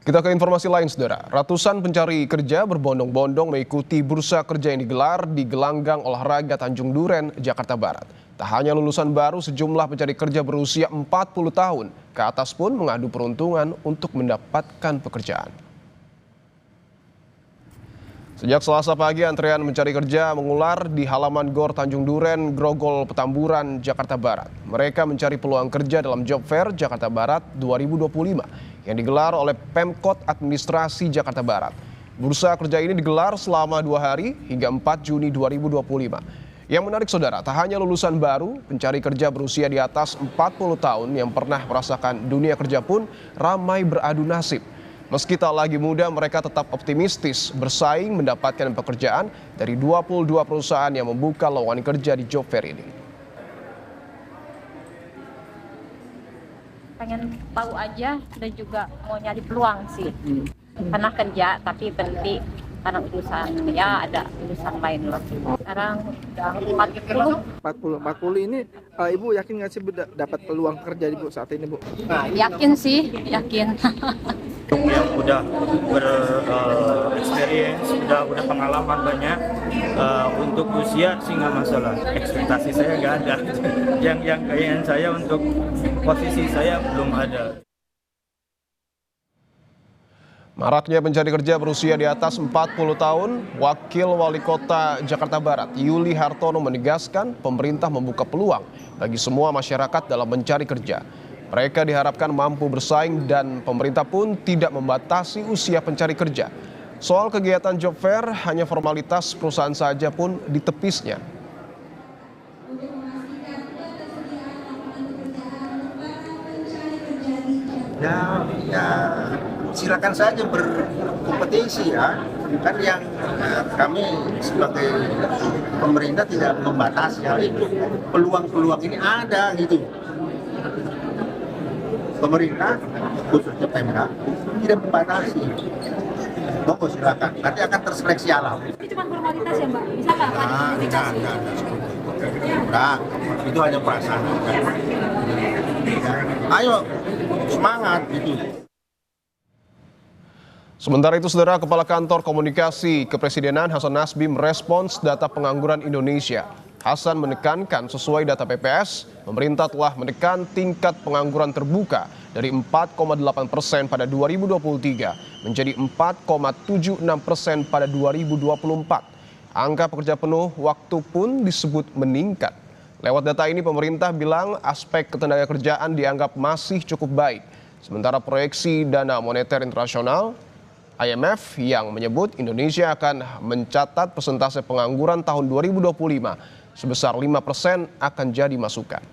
Kita ke informasi lain, saudara. Ratusan pencari kerja berbondong-bondong mengikuti bursa kerja yang digelar di Gelanggang Olahraga Tanjung Duren, Jakarta Barat. Tak hanya lulusan baru, sejumlah pencari kerja berusia 40 tahun ke atas pun mengadu peruntungan untuk mendapatkan pekerjaan. Sejak Selasa pagi, antrean mencari kerja mengular di halaman Gor Tanjung Duren, Grogol, Petamburan, Jakarta Barat. Mereka mencari peluang kerja dalam Job Fair Jakarta Barat 2025 yang digelar oleh Pemkot Administrasi Jakarta Barat. Bursa kerja ini digelar selama 2 hari hingga 4 Juni 2025. Yang menarik, saudara, tak hanya lulusan baru, pencari kerja berusia di atas 40 tahun yang pernah merasakan dunia kerja pun ramai beradu nasib. Meski tak lagi muda, mereka tetap optimistis bersaing mendapatkan pekerjaan dari 22 perusahaan yang membuka lowongan kerja di Job Fair ini. Pengen tahu aja dan juga mau nyari peluang sih. Pernah kerja tapi berhenti karena urusan ya ada urusan lain loh. Sekarang udah 40 ini Ibu yakin nggak sih dapat peluang kerja Ibu saat ini, Bu? yakin sih, yakin. Yang udah berexperience, udah pengalaman banyak, untuk usia sih nggak masalah. Ekspektasi saya nggak ada. yang kayaknya saya untuk posisi saya belum ada. Maraknya pencari kerja berusia di atas 40 tahun, Wakil Wali Kota Jakarta Barat, Yuli Hartono menegaskan pemerintah membuka peluang bagi semua masyarakat dalam mencari kerja. Mereka diharapkan mampu bersaing dan pemerintah pun tidak membatasi usia pencari kerja. Soal kegiatan Job Fair, hanya formalitas perusahaan saja pun ditepisnya. Ya silakan saja berkompetisi ya. Kan yang kami sebagai pemerintah tidak membatasi hal itu. Peluang-peluang ini ada gitu. Pemerintah khususnya Pemda tidak membatasi. Monggo silakan. Nanti akan terseleksi alam. Ini cuma formalitas ya, Mbak? Bisa nggak ada sertifikasi? Nah, itu hanya perasaan. Ayo semangat gitu. Sementara itu, saudara, Kepala Kantor Komunikasi Kepresidenan Hasan Nasbi merespons data pengangguran Indonesia. Hasan menekankan sesuai data BPS, pemerintah telah menekan tingkat pengangguran terbuka dari 4,8% pada 2023 menjadi 4,76% pada 2024. Angka pekerja penuh waktu pun disebut meningkat. Lewat data ini pemerintah bilang aspek ketenagakerjaan dianggap masih cukup baik. Sementara proyeksi Dana Moneter Internasional IMF yang menyebut Indonesia akan mencatat persentase pengangguran tahun 2025 sebesar 5% akan jadi masukan.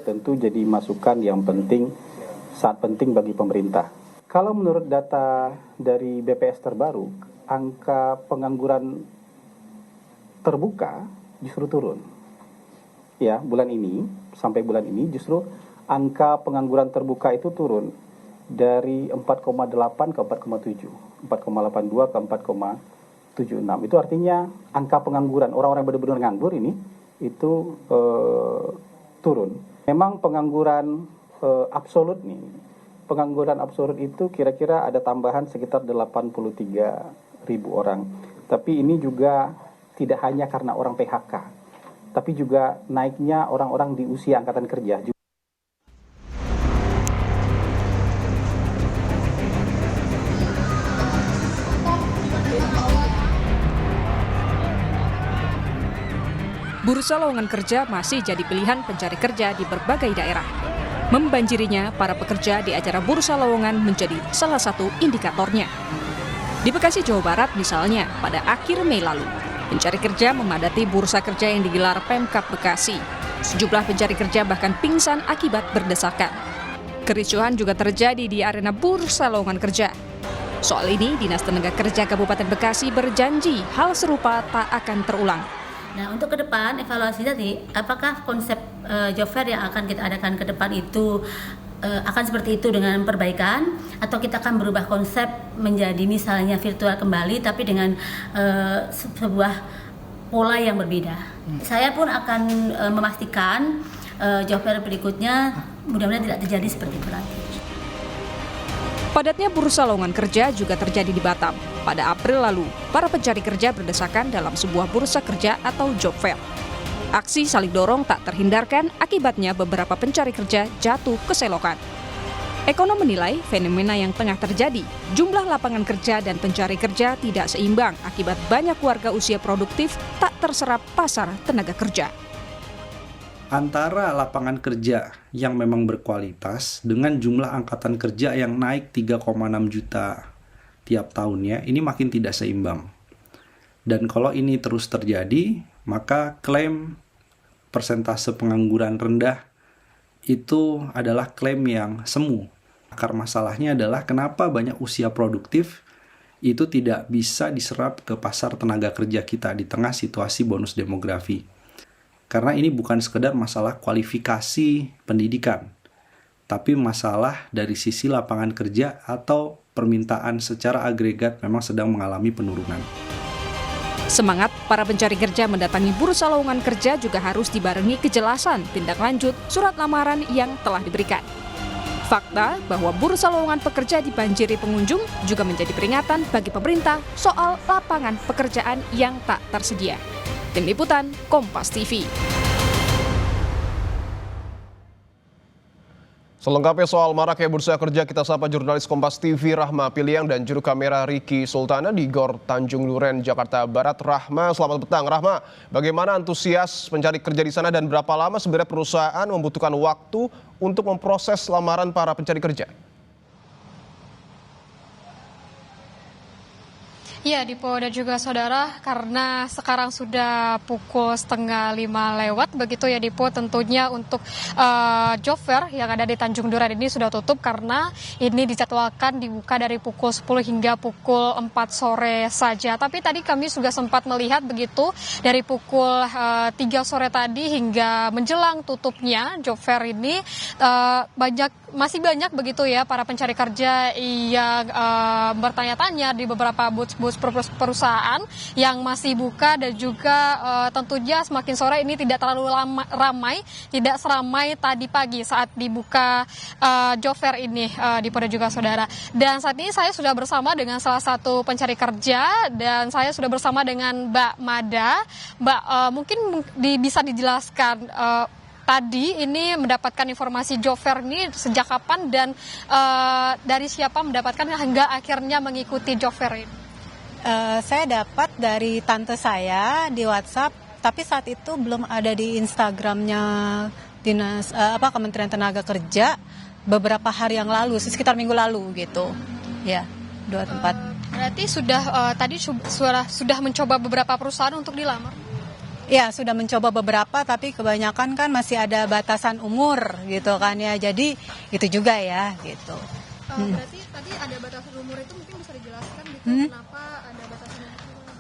Tentu jadi masukan yang penting, sangat penting bagi pemerintah. Kalau menurut data dari BPS terbaru, angka pengangguran terbuka justru turun. Ya, bulan ini sampai bulan ini justru angka pengangguran terbuka itu turun dari 4,8 ke 4,7, 4,82 ke 4,76. Itu artinya angka pengangguran orang-orang yang benar-benar nganggur ini itu turun. Memang pengangguran absolut nih, pengangguran absolut itu kira-kira ada tambahan sekitar 83.000 orang. Tapi ini juga tidak hanya karena orang PHK, tapi juga naiknya orang-orang di usia angkatan kerja. Bursa lowongan kerja masih jadi pilihan pencari kerja di berbagai daerah. Membanjirinya, para pekerja di acara bursa lowongan menjadi salah satu indikatornya. Di Bekasi, Jawa Barat misalnya, pada akhir Mei lalu, pencari kerja memadati bursa kerja yang digelar Pemkab Bekasi. Sejumlah pencari kerja bahkan pingsan akibat berdesakan. Kericuhan juga terjadi di arena bursa lowongan kerja. Soal ini, Dinas Tenaga Kerja Kabupaten Bekasi berjanji hal serupa tak akan terulang. Nah, untuk ke depan evaluasi tadi, apakah konsep job fair yang akan kita adakan ke depan itu akan seperti itu dengan perbaikan, atau kita akan berubah konsep menjadi misalnya virtual kembali tapi dengan sebuah pola yang berbeda. Saya pun akan memastikan job fair berikutnya mudah-mudahan tidak terjadi seperti itu lagi. Padatnya bursa lowongan kerja juga terjadi di Batam. Pada April lalu, para pencari kerja berdesakan dalam sebuah bursa kerja atau job fair. Aksi saling dorong tak terhindarkan, akibatnya beberapa pencari kerja jatuh ke selokan. Ekonom menilai fenomena yang tengah terjadi, jumlah lapangan kerja dan pencari kerja tidak seimbang akibat banyak warga usia produktif tak terserap pasar tenaga kerja. Antara lapangan kerja yang memang berkualitas dengan jumlah angkatan kerja yang naik 3,6 juta tiap tahunnya, ini makin tidak seimbang. Dan kalau ini terus terjadi, maka klaim persentase pengangguran rendah itu adalah klaim yang semu. Akar masalahnya adalah kenapa banyak usia produktif itu tidak bisa diserap ke pasar tenaga kerja kita di tengah situasi bonus demografi. Karena ini bukan sekedar masalah kualifikasi pendidikan, tapi masalah dari sisi lapangan kerja atau permintaan secara agregat memang sedang mengalami penurunan. Semangat para pencari kerja mendatangi bursa lowongan kerja juga harus dibarengi kejelasan tindak lanjut surat lamaran yang telah diberikan. Fakta bahwa bursa lowongan pekerja dibanjiri pengunjung juga menjadi peringatan bagi pemerintah soal lapangan pekerjaan yang tak tersedia. Tim Liputan, Kompas TV. Selengkapnya soal maraknya bursa kerja, kita sapa jurnalis Kompas TV Rahma Piliang dan juru kamera Ricky Sultana di Gor Tanjung Duren, Jakarta Barat. Rahma, selamat petang. Rahma, bagaimana antusias pencari kerja di sana dan berapa lama sebenarnya perusahaan membutuhkan waktu untuk memproses lamaran para pencari kerja? Ya, Dipo dan juga saudara, karena sekarang sudah pukul 4:30 begitu ya Dipo, tentunya untuk job fair yang ada di Tanjung Duren ini sudah tutup karena ini dijadwalkan dibuka dari pukul 10 hingga pukul 4 sore saja. Tapi tadi kami juga sempat melihat begitu dari pukul 3 sore tadi hingga menjelang tutupnya job fair ini masih banyak begitu ya para pencari kerja yang bertanya-tanya di beberapa booth perusahaan yang masih buka, dan juga tentunya semakin sore ini tidak terlalu ramai, tidak seramai tadi pagi saat dibuka job fair ini di Polda juga saudara. Dan saat ini saya sudah bersama dengan salah satu pencari kerja dan saya sudah bersama dengan Mbak Mada. Mbak, mungkin bisa dijelaskan tadi ini mendapatkan informasi job fair ini sejak kapan dan dari siapa mendapatkan hingga akhirnya mengikuti job fair ini? Saya dapat dari tante saya di WhatsApp, tapi saat itu belum ada di Instagramnya Dinas Kementerian Tenaga Kerja beberapa hari yang lalu, sekitar minggu lalu gitu. Ya, 2 tempat. Berarti sudah tadi sudah mencoba beberapa perusahaan untuk dilamar? Ya, sudah mencoba beberapa, tapi kebanyakan kan masih ada batasan umur gitu kan ya. Jadi itu juga ya gitu. Berarti tadi ada batasan umur itu mungkin bisa dijelaskan gitu kenapa ada batasan umur?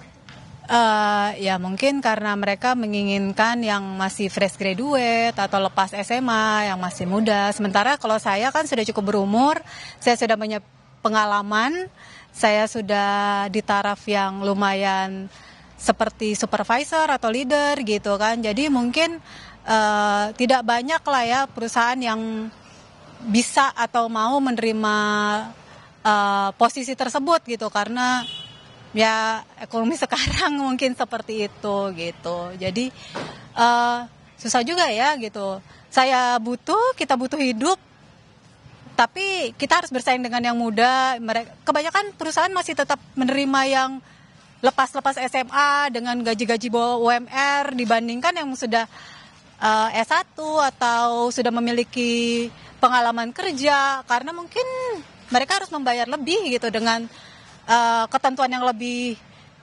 Ya mungkin karena mereka menginginkan yang masih fresh graduate atau lepas SMA, yang masih muda. Sementara kalau saya kan sudah cukup berumur, saya sudah punya pengalaman, saya sudah di taraf yang lumayan seperti supervisor atau leader gitu kan. Jadi mungkin tidak banyak lah ya perusahaan yang bisa atau mau menerima posisi tersebut gitu, karena ya ekonomi sekarang mungkin seperti itu gitu. Jadi susah juga ya gitu. Kita butuh hidup, tapi kita harus bersaing dengan yang muda. Kebanyakan perusahaan masih tetap menerima yang lepas SMA dengan gaji-gaji bawah UMR dibandingkan yang sudah S1 atau sudah memiliki pengalaman kerja, karena mungkin mereka harus membayar lebih gitu dengan ketentuan yang lebih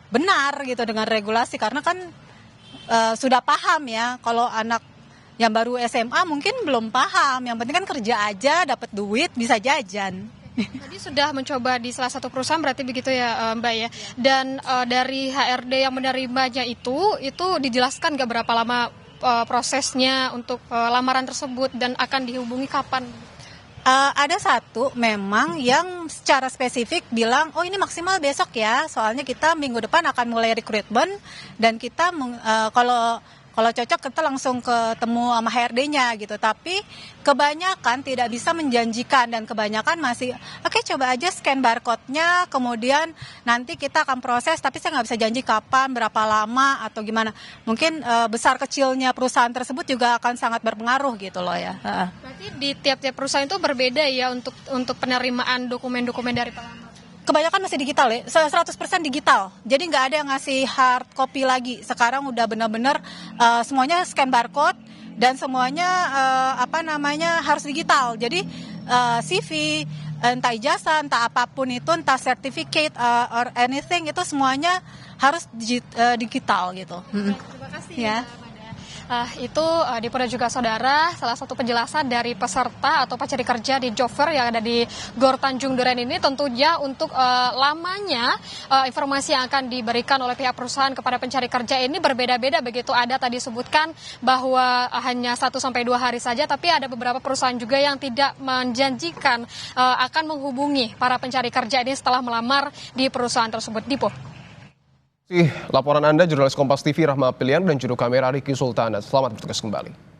benar gitu, dengan regulasi, karena kan sudah paham ya. Kalau anak yang baru SMA mungkin belum paham, yang penting kan kerja aja, dapat duit, bisa jajan. Tadi sudah mencoba di salah satu perusahaan berarti begitu ya Mbak ya. Dan dari HRD yang menerimanya itu dijelaskan gak berapa lama prosesnya untuk lamaran tersebut dan akan dihubungi kapan? Ada satu memang yang secara spesifik bilang, oh ini maksimal besok ya, soalnya kita minggu depan akan mulai rekrutmen dan kita kalau Kalau cocok kita langsung ketemu sama HRD-nya gitu. Tapi kebanyakan tidak bisa menjanjikan dan kebanyakan masih oke, coba aja scan barcode-nya, kemudian nanti kita akan proses, tapi saya nggak bisa janji kapan, berapa lama atau gimana. Mungkin besar kecilnya perusahaan tersebut juga akan sangat berpengaruh gitu loh ya. Berarti di tiap-tiap perusahaan itu berbeda ya untuk penerimaan dokumen-dokumen dari pelamar? Kebanyakan masih digital ya, 100% digital. Jadi nggak ada yang ngasih hard copy lagi. Sekarang udah benar-benar semuanya scan barcode dan semuanya harus digital. Jadi CV, entah ijazah, entah apapun itu, entah certificate or anything itu semuanya harus digital gitu. Terima kasih ya. Itu Dipo dan juga saudara, salah satu penjelasan dari peserta atau pencari kerja di Job Fair yang ada di Gor Tanjung Duren ini. Tentunya untuk lamanya informasi yang akan diberikan oleh pihak perusahaan kepada pencari kerja ini berbeda-beda begitu. Ada tadi sebutkan bahwa hanya 1-2 hari saja, tapi ada beberapa perusahaan juga yang tidak menjanjikan akan menghubungi para pencari kerja ini setelah melamar di perusahaan tersebut. Dipo. Laporan Anda, jurnalis Kompas TV Rahma Pilian dan juru kamera Riki Sultana. Selamat bertugas kembali.